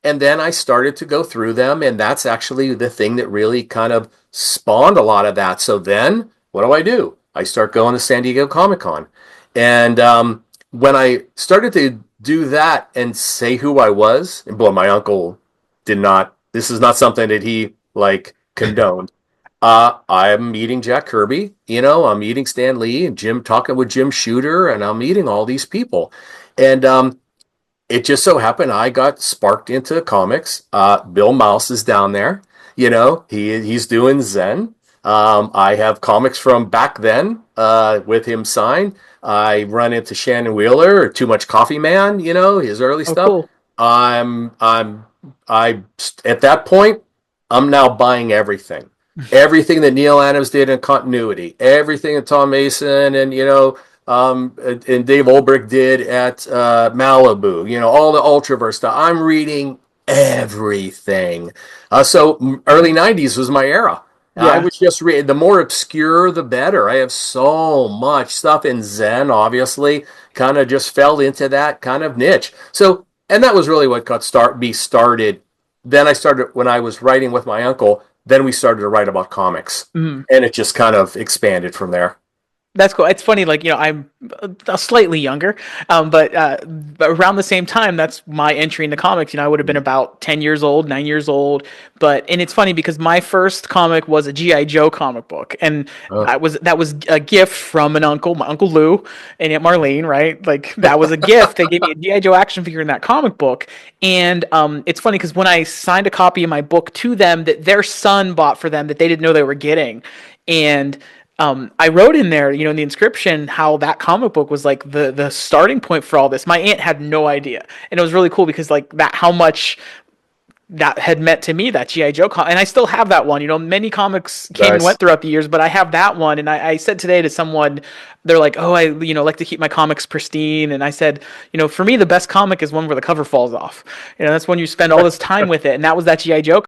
And then I started to go through them, and that's actually the thing that really kind of spawned a lot of that. So then what do? I start going to San Diego Comic Con. And when I started to do that and say who I was, and boy, my uncle did not, this is not something that he like condoned. I'm meeting Jack Kirby, I'm meeting Stan Lee and talking with Jim Shooter, and I'm meeting all these people. And it just so happened I got sparked into comics. Bill Mouse is down there. He's doing Zen. I have comics from back then with him signed. I run into Shannon Wheeler, Too Much Coffee Man, his early Oh, stuff. cool. I at that point, I'm now buying everything. Everything that Neil Adams did in continuity, everything that Tom Mason and Dave Olbrich did at Malibu, all the Ultraverse stuff. I'm reading everything. So early 90s was my era. I Yeah. was just reading, the more obscure, the better. I have so much stuff in Zen, obviously, kind of just fell into that kind of niche. So, and that was really what got me started. Then I started, when I was writing with my uncle, then we started to write about comics. Mhm. And it just kind of expanded from there. That's cool. It's funny, like, I'm slightly younger, but around the same time, that's my entry into comics. I would have been about 10 years old, 9 years old. And it's funny because my first comic was a G.I. Joe comic book. And Oh, that was a gift from an uncle, my Uncle Lou and Aunt Marlene, right? Like, that was a gift. They gave me a G.I. Joe action figure in that comic book. And it's funny because when I signed a copy of my book to them that their son bought for them that they didn't know they were getting, and I wrote in there, in the inscription, how that comic book was like the starting point for all this. My aunt had no idea, and it was really cool because like that, how much that had meant to me, that GI Joe and I still have that one. Many comics came and nice. went throughout the years, but I have that one. And I said today to someone, they're like, "Oh, I like to keep my comics pristine." And I said, for me, the best comic is one where the cover falls off. That's when you spend all this time with it, and that was that GI Joe